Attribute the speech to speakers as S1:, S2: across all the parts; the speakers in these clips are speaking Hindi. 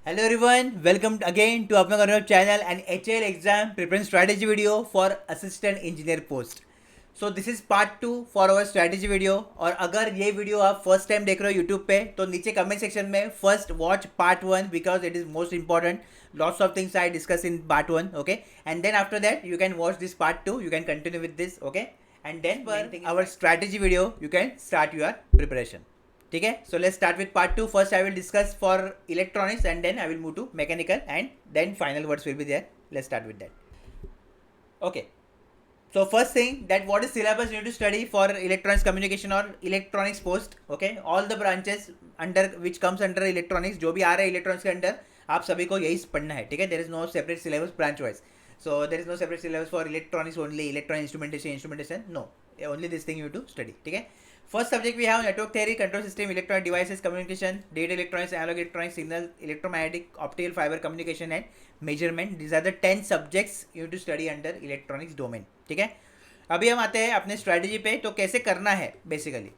S1: Hello everyone, welcome again to Apna Conrad channel and HL exam preparation strategy video for assistant engineer post. So this is part 2 for our strategy video और अगर ये वीडियो आप फर्स्ट टाइम देख रहे हो यूट्यूब पे तो नीचे कमेंट सेक्शन में first watch part 1 because it is most important. Lots of things I discuss in part 1, okay, and then after that you can watch this part 2, you can continue with this, okay, and then for our strategy video you can start your preparation. ठीक है. So let's start with part 2. First I will discuss for electronics and then I will move to mechanical and then final words will be there. Let's start with that. Okay. So first thing, that what is syllabus you need to study for electronics communication or electronics post. Okay, all the branches under which comes under electronics, जो भी आ रहा है electronics के अंदर आप सभी को यही पढ़ना है. ठीक है. There is no separate syllabus branch wise. So there is no separate syllabus for electronics only, electronic instrumentation. No, only this thing you have to study. ठीक है. First subject we have network theory, control system, electronic devices, communication, data electronics, analog electronics, signal, electromagnetic, optical fiber communication and measurement. These are the 10 subjects you have to study under electronics domain. ठीक है. अभी हम आते हैं अपने स्ट्रैटेजी पे. तो कैसे करना है बेसिकली.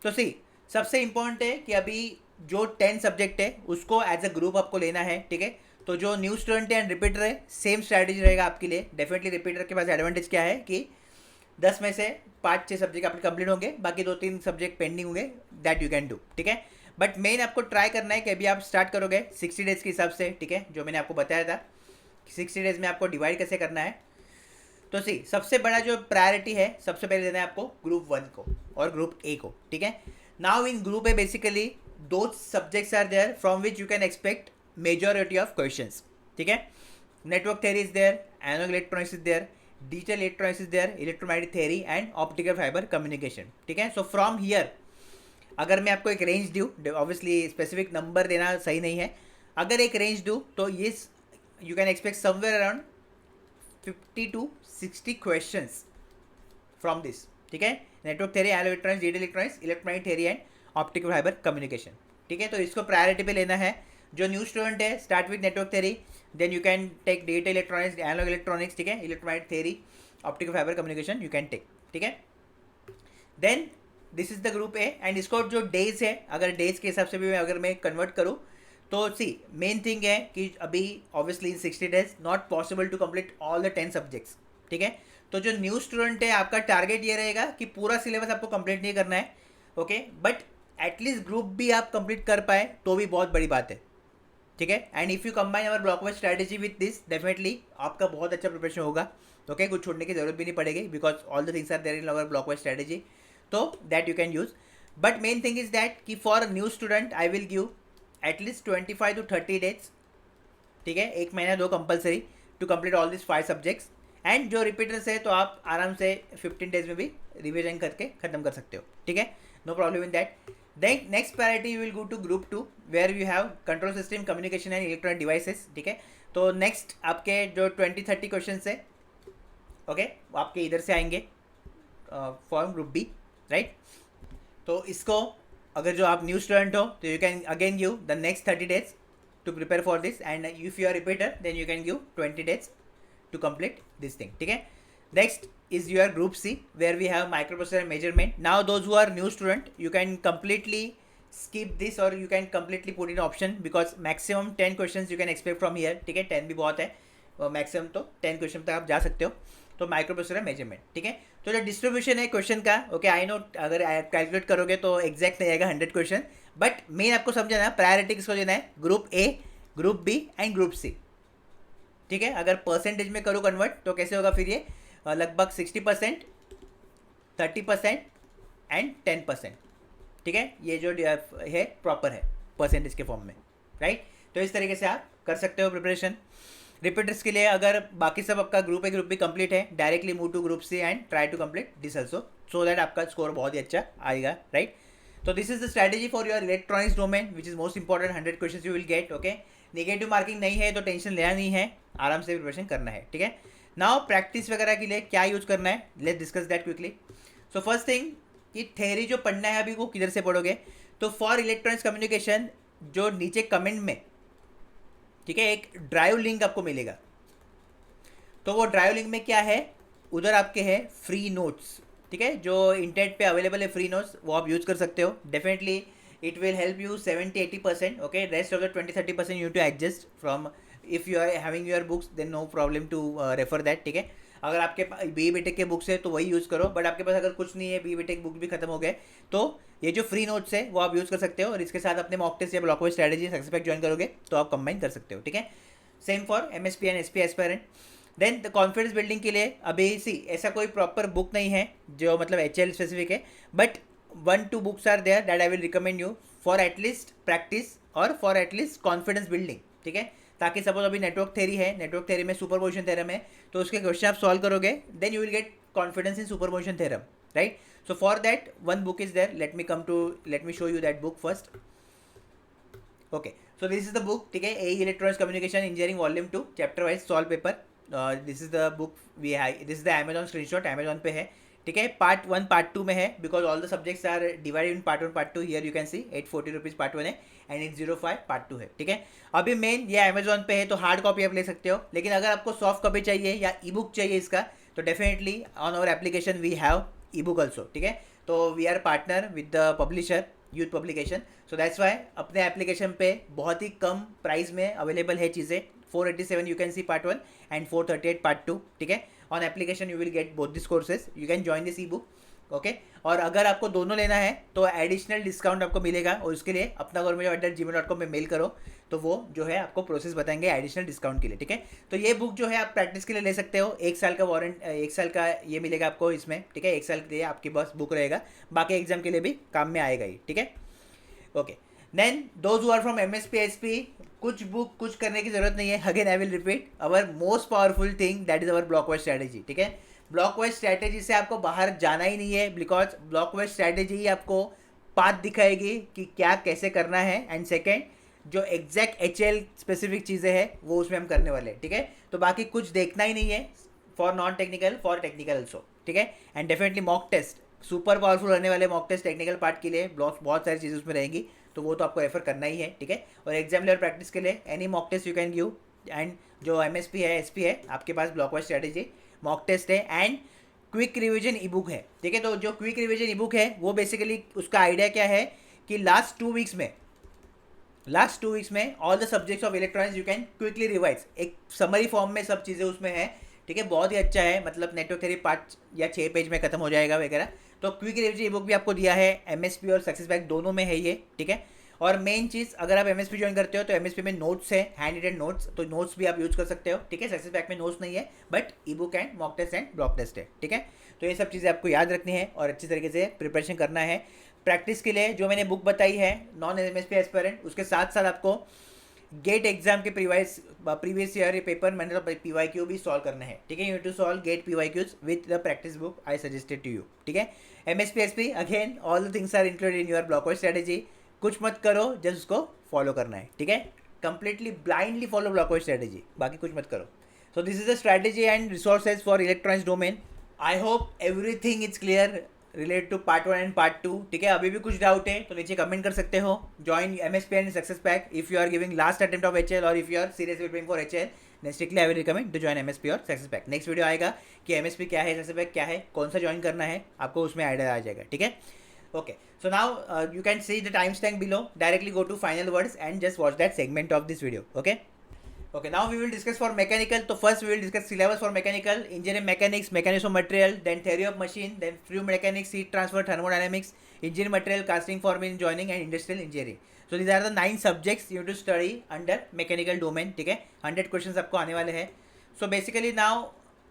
S1: तो सी सबसे इम्पोर्टेंट है कि अभी जो 10 सब्जेक्ट है उसको एज अ ग्रुप आपको लेना है. ठीक है. तो जो न्यू स्टूडेंट है एंड रिपीटर है सेम स्ट्रैटेजी रहेगा आपके लिए. डेफिनेटली रिपीटर के पास एडवांटेज क्या है कि 10 में से 5-6 सब्जेक्ट आपके कंप्लीट होंगे, बाकी 2-3 सब्जेक्ट पेंडिंग होंगे. That you can do. ठीक है. बट मेन आपको ट्राई करना है कि अभी आप स्टार्ट करोगे 60 डेज के हिसाब से. ठीक है. जो मैंने आपको बताया था 60 डेज में आपको डिवाइड कैसे करना है. तो सी सबसे बड़ा जो प्रायोरिटी है सबसे पहले देना है आपको ग्रुप 1 को और ग्रुप ए को. ठीक है. Now in group A basically दो subjects are there from which you can expect majority of questions. ठीक है. Network theory is there, analogue electronics is there, digital electronics is there, electromagnetic theory and optical fibre communication. ठीक है. सो फ्रॉम हियर अगर मैं आपको एक रेंज दूँ, ऑब्वियसली स्पेसिफिक नंबर देना सही नहीं है, अगर एक रेंज दूँ तो ये you can expect somewhere around 50 to 60 questions from this. ठीक है. Network theory, analogue electronics, digital electronics, electromagnetic theory and optical fibre communication. ठीक है. तो इसको प्रायोरिटी पे लेना है. जो न्यू स्टूडेंट है start with network theory, then you can take digital electronics, analogue electronics. ठीक है. Electromagnetic theory, optical fibre communication you can take. ठीक है. Then this is the group A and इसको जो डेज है अगर डेज के हिसाब से भी अगर मैं कन्वर्ट करूँ तो सी मेन थिंग है कि अभी obviously in 60 days not possible to complete all the 10 subjects. ठीक है. तो जो न्यू स्टूडेंट है आपका टारगेट ये रहेगा कि पूरा सिलेबस आपको कंप्लीट नहीं करना है. ओके. बट एटलीस्ट ग्रुप भी आप कंप्लीट कर पाए तो भी बहुत बड़ी बात है. ठीक है. And if you combine our block wise strategy with this definitely आपका बहुत अच्छा प्रिपरेशन होगा. ओके. कुछ छोड़ने की जरूरत भी नहीं पड़ेगी because all the things are there in our block wise strategy. तो that you can use. But main thing is that कि for new student I will give at least 25 to 30 days. ठीक है. एक महीना दो compulsory to complete all this 5 subjects. And जो रिपीटर्स है तो आप आराम से 15 डेज में भी रिविजन करके ख़त्म कर सकते हो. ठीक है. No problem in that. Then next priority you will go to group 2 where you have control system, communication and electronic devices. ठीक है. तो नेक्स्ट आपके जो 20-30 क्वेश्चन है ओके वो आपके इधर से आएंगे फॉर ग्रुप बी. राइट. तो इसको अगर जो आप न्यू स्टूडेंट हो तो you can again give the next 30 days to prepare for this and if you are repeater then you can give 20 days to complete this thing. ठीक है. Next is your group C where we have microprocessor measurement. Now those who are new student you can completely skip this or you can completely put in option because maximum 10 questions you can expect from here. ठीक है. 10 भी बहुत है और मैक्सिमम तो 10 क्वेश्चन तक आप जा सकते हो. तो माइक्रोप्रोसेसर मेजरमेंट. ठीक है. तो जो डिस्ट्रीब्यूशन है क्वेश्चन का ओके आई नो अगर कैलकुलेट करोगे तो एग्जैक्ट नहीं आएगा 100 क्वेश्चन. बट मेन आपको समझना है प्रायोरिटी किसको देना है. Group A, group B and group C. ठीक है. अगर परसेंटेज में करूँ कन्वर्ट तो कैसे होगा फिर ये लगभग 60%, 30% एंड 10%. ठीक है. ये जो है प्रॉपर है परसेंटेज के फॉर्म में. राइट. तो इस तरीके से आप कर सकते हो प्रिपरेशन. रिपीटर्स के लिए अगर बाकी सब आपका ग्रुप ए ग्रुप भी कंप्लीट है directly move to group C and try to complete this also so that आपका स्कोर बहुत ही अच्छा आएगा. राइट. तो this is the strategy for your electronics domain which is most important. 100 question you will get. Okay. Negative marking नहीं है तो टेंशन लेना नहीं है, आराम से प्रिपरेशन करना है. ठीक है. नाउ प्रैक्टिस वगैरह के लिए क्या यूज करना है let's discuss that quickly. So first thing कि थ्योरी जो पढ़ना है अभी वो किधर से पढ़ोगे. तो फॉर इलेक्ट्रॉनिक्स कम्युनिकेशन जो नीचे कमेंट में ठीक है एक ड्राइव लिंक आपको मिलेगा. तो वो ड्राइव लिंक में क्या है उधर आपके है फ्री नोट्स. ठीक है. जो इंटरनेट पे अवेलेबल है फ्री नोट्स वो आप यूज़ कर सकते हो. Definitely it will help you 70-80%. Okay, rest of the 20-30% you need to adjust from. If you are having your books, then no problem to refer that. ठीक है, अगर आपके बी बीटेक के बुक्स है तो वही यूज़ करो, बट आपके पास अगर कुछ नहीं है, बी बीटेक बुक भी खत्म हो गए, तो ये जो फ्री नोट्स है वो आप यूज़ कर सकते हो, और इसके साथ अपने मॉक टेस्ट या block wise strategy success pack join करोगे तो आप कंबाइन कर सकते हो. ठीक है, same for MSP and SP aspirant. Then the confidence building के लिए अभी सी ऐसा कोई प्रॉपर बुक नहीं है जो मतलब एचएल स्पेसिफिक है, but 1-2 books are there that I will recommend you for at least practice और फॉर एटलीस्ट कॉन्फिडेंस बिल्डिंग. ठीक है, ताकि सपोज अभी नेटवर्क थ्योरी है, नेटवर्क थ्योरी में सुपरपोजिशन थ्योरम है, तो उसके क्वेश्चन आप सॉल्व करोगे, then you will get confidence in superposition theorem, right. So for that one book is there. Let me show you that book first. Okay, so this is the book. ठीक है, a electronics communication engineering volume 2 chapter wise solve paper. This is the book we have. This is the Amazon screenshot, Amazon पे है. ठीक है, पार्ट 1 पार्ट 2 में है, because all the subjects are divided in part 1 part 2. Here you can see 840 rupees part 1 है एंड 805 पार्ट 2 है. ठीक है, अभी मेन ये अमेजॉन पे है तो हार्ड कॉपी आप ले सकते हो, लेकिन अगर आपको सॉफ्ट कॉपी चाहिए या ई बुक चाहिए इसका, तो definitely on our application we have e book also. ठीक है, तो we are partner with the publisher Youth Publication, so that's why अपने एप्लीकेशन पे बहुत ही कम प्राइस में अवेलेबल है चीज़ें. 487 you can see part 1 and 438 part 2. ठीक है, on application you will get both this courses. You can join this e book. Okay, और अगर आपको दोनों लेना है तो एडिशनल डिस्काउंट आपको मिलेगा, और उसके लिए अपना gmail.com में मेल करो, तो वो जो है आपको प्रोसेस बताएंगे एडिशनल डिस्काउंट के लिए. ठीक है, तो ये बुक जो है आप प्रैक्टिस के लिए ले सकते हो. 1 साल का वारंट, 1 साल का ये मिलेगा आपको इसमें. ठीक है, 1 साल के लिए आपके पास बुक रहेगा, बाकी एग्जाम के लिए भी काम में आएगा ही. ठीक है, okay. Then those who are from MSP SP, कुछ बुक कुछ करने की जरूरत नहीं है. Again I will repeat, our most powerful thing that is our block wise strategy. ठीक है, ब्लॉक वाइज स्ट्रैटेजी से आपको बाहर जाना ही नहीं है, बिकॉज ब्लॉक वाइज स्ट्रैटेजी ही आपको पाथ दिखाएगी कि क्या कैसे करना है. एंड सेकेंड, जो एग्जैक्ट एचएल स्पेसिफिक चीज़ें हैं वो उसमें हम करने वाले हैं. ठीक है, तो बाकी कुछ देखना ही नहीं है for non technical, for technical also. ठीक है, and definitely mock test super powerful रहने वाले मॉक टेस्ट टेक्निकल पार्ट के लिए बहुत सारी चीज़ें उसमें रहेंगी, तो वो तो आपको रेफर करना ही है. ठीक है, और एग्जाम लेवल प्रैक्टिस के लिए any mock test you can give. And जो एमएसपी है, एसपी है, आपके पास block wise strategy mock test है and quick revision e book है. ठीक है, तो जो क्विक रिवीजन ई बुक है वो बेसिकली उसका आइडिया क्या है कि लास्ट 2 वीक्स में all the subjects of electronics you can quickly revise. एक समरी फॉर्म में सब चीज़ें उसमें है. ठीक है, बहुत ही अच्छा है, मतलब नेटवर्क थ्योरी 5 या 6 पेज में खत्म हो जाएगा वगैरह. तो क्विक रिवीजन ई बुक भी आपको दिया है, एमएसपी और सक्सेस पैक दोनों में है ये. ठीक है, और मेन चीज़, अगर आप एमएसपी ज्वाइन करते हो तो एमएसपी में नोट्स है, हैंड रिटन नोट्स, तो नोट्स भी आप यूज़ कर सकते हो. ठीक है, सक्सेस पैक में नोट्स नहीं है, but e book and mock test and block test है. ठीक है, तो ये सब चीज़ें आपको याद रखनी है और अच्छी तरीके से प्रिपरेशन करना है. प्रैक्टिस के लिए जो मैंने बुक बताई है नॉन एमएसपी एस्पायरेंट, उसके साथ साथ आपको गेट एग्जाम के प्रीवियस ईयर पेपर मैंने तो PYQ भी सॉल्व करना है. ठीक है, you to solve GATE PYQs with the practice book I suggested to you. ठीक है, MSP SP again all the things are included in your block wise strategy. कुछ मत करो, जस्ट उसको फॉलो करना है. ठीक है, completely blindly follow block wise strategy, बाकी कुछ मत करो. So this is the strategy and resources for electronics domain. I hope everything is clear related to part 1 and part 2. ठीक है, अभी भी कुछ डाउट है तो नीचे कमेंट कर सकते हो. Join MSP and success pack if you are giving last attempt of HL, और if you are seriously preparing for HL, then strictly I will recommend to join MSP और सक्सेस पैक. नेक्स्ट वीडियो आएगा कि MSP क्या है, सक्सेस पैक क्या है, कौन सा ज्वाइन करना है, आपको उसमें आइडिया आ जाएगा. ठीक है, okay, so now you can see the timestamp below. Directly go to final words and just watch that segment of this video. Okay, now we will discuss for mechanical. So first we will discuss syllabus for mechanical: engineering mechanics, mechanics of material, then theory of machine, then fluid mechanics, heat transfer, thermodynamics, engineering material, casting, forming, joining and industrial engineering. So these are the 9 subjects you have to study under mechanical domain. ठीक है, 100 questions आपको आने वाले हैं. So basically now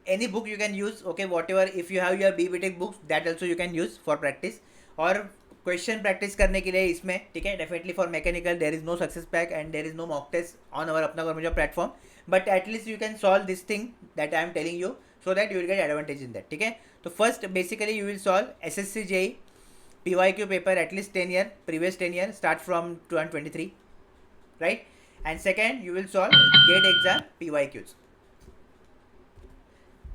S1: any book you can use. Okay, whatever, if you have your BBTech books, that also you can use for practice. और क्वेश्चन प्रैक्टिस करने के लिए इसमें. ठीक है, definitely for mechanical there is no success pack and there is no mock test on our अपना government job platform, but at least you can solve this thing that I am telling you, so that you will get advantage in that. ठीक है, तो first basically you will solve SSC JEE PYQ paper at least 10 year, previous 10 year start from 2023, right. And second you will solve GATE exam PYQs.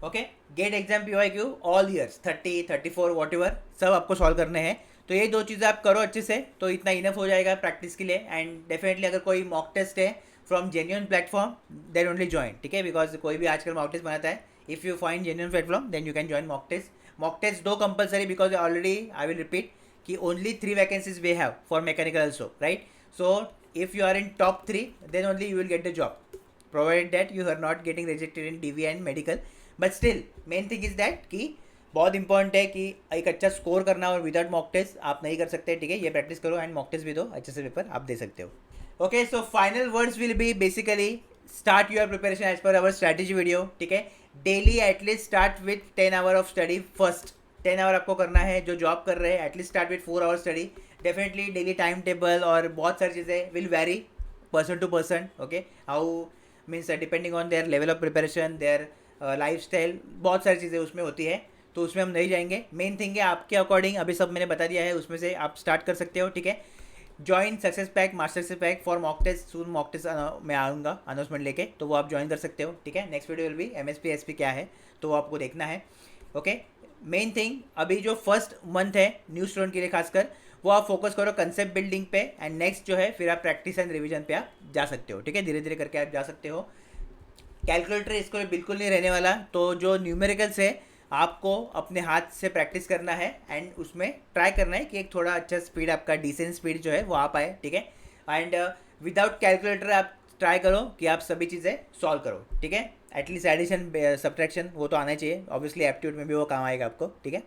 S1: Okay, GATE exam PYQ all years 30, 34 whatever सब आपको सॉल्व करने हैं. तो ये 2 चीज़ें आप करो अच्छे से, तो इतना इनफ हो जाएगा प्रैक्टिस के लिए. एंड डेफिनेटली अगर कोई मॉक टेस्ट है from genuine platform then only join. ठीक है, बिकॉज कोई भी आजकल मॉक टेस्ट बनाता है. If you find genuine platform then you can join mock test. Mock test 2 compulsory, because already I will repeat कि only 3 vacancies we have for mechanical also, right? So if you are in top 3 then only you will get the job, provided that you are not getting rejected in DV and medical. But still main thing is that कि बहुत इंपॉर्टेंट है कि एक अच्छा स्कोर करना, और विदाउट मॉक टेस्ट आप नहीं कर सकते, ठीक है? ये प्रैक्टिस करो एंड मॉक टेस्ट भी दो, अच्छे से पेपर आप दे सकते हो. Okay, so final words will be basically start your preparation as per our strategy video, ठीक है? Daily at least start with 10 hour of study first. 10 hour आपको करना है. जो जॉब कर रहे हैं at least start with 4 hour study. Definitely daily time table और बहुत सारी चीज़ें will vary person to person, okay? How means depending on their level of preparation, their life style, बहुत सारी चीज़ें उसमें होती है, तो उसमें हम नहीं जाएंगे. मेन थिंग है आपके अकॉर्डिंग अभी सब मैंने बता दिया है, उसमें से आप स्टार्ट कर सकते हो, ठीक है? Join success pack, master success pack for mock test. Soon mock test मैं आऊँगा अनाउंसमेंट लेके, तो वो आप ज्वाइन कर सकते हो, ठीक है? Next video will be MSP SP क्या है, तो वो आपको देखना है, ओके? मेन थिंग अभी जो फर्स्ट मंथ है न्यू स्टूडेंट के लिए खासकर, वो आप फोकस करो कंसेप्ट बिल्डिंग पे, एंड नेक्स्ट जो है फिर आप प्रैक्टिस एंड रिवीजन पे आप जा सकते हो, ठीक है? धीरे धीरे करके आप जा सकते हो. कैलकुलेटर इसको बिल्कुल नहीं रहने वाला, तो जो न्यूमेरिकल्स है आपको अपने हाथ से प्रैक्टिस करना है, एंड उसमें ट्राई करना है कि एक थोड़ा अच्छा स्पीड, आपका डिसेंट स्पीड जो है वो आ पाए, ठीक है? एंड विदाउट कैलकुलेटर आप ट्राई करो कि आप सभी चीज़ें सॉल्व करो, ठीक है? एटलीस्ट एडिशन सब्ट्रैक्शन वो तो आना चाहिए, ऑब्वियसली एप्टीट्यूड में भी वो काम आएगा आपको, ठीक है?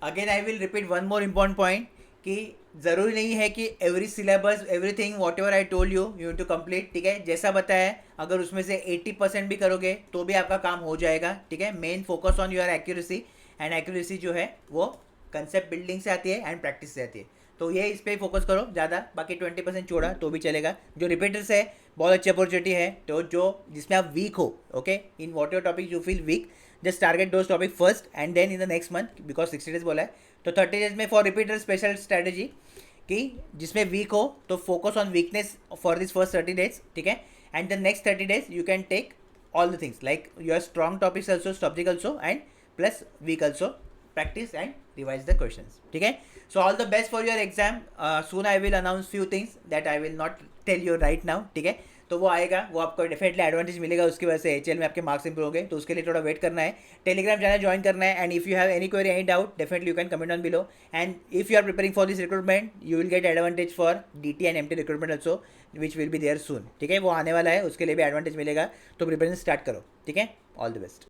S1: Again I will repeat one more important point कि ज़रूरी नहीं है कि every syllabus everything whatever I told you to complete, ठीक है? जैसा बताया अगर उसमें से 80% भी करोगे तो भी आपका काम हो जाएगा, ठीक है? Main focus on your accuracy, and accuracy जो है वो कंसेप्ट बिल्डिंग से आती है एंड प्रैक्टिस से आती है, तो ये इस पर फोकस करो ज़्यादा. बाकी 20% छोड़ा तो भी चलेगा. जो रिपीटर्स है बहुत अच्छी अपॉर्चुनिटी है, तो जो जिसमें आप वीक हो, okay, in what your topic you feel weak, just target those topic first and then in the next month, because 60 days बोला है, तो 30 डेज में फॉर रिपीटर स्पेशल स्ट्रैटेजी कि जिसमें वीक हो तो focus on weakness for this first 30 days, ठीक है? And the next 30 days you can take all the things like your strong topics also, subject also, and plus week also practice and revise the questions, ठीक है? So all the best for your exam. Soon I will announce few things that I will not tell you right now, ठीक है? तो वो आएगा, वो आपको डेफिनेटली एडवांटेज मिलेगा, उसकी वजह से HL में आपके मार्क्स इंप्रूव हो गए, तो उसके लिए थोड़ा वेट करना है. टेलीग्राम चैनल ज्वाइन करना है, and if you have any query any doubt definitely you can comment on below. And if you are preparing for this recruitment you will get advantage for DT and MT recruitment also which will be there soon, ठीक है? वो आने वाला है, उसके लिए भी एडवांटेज मिलेगा, तो प्रिपरेशन स्टार्ट करो, ठीक है? All the best.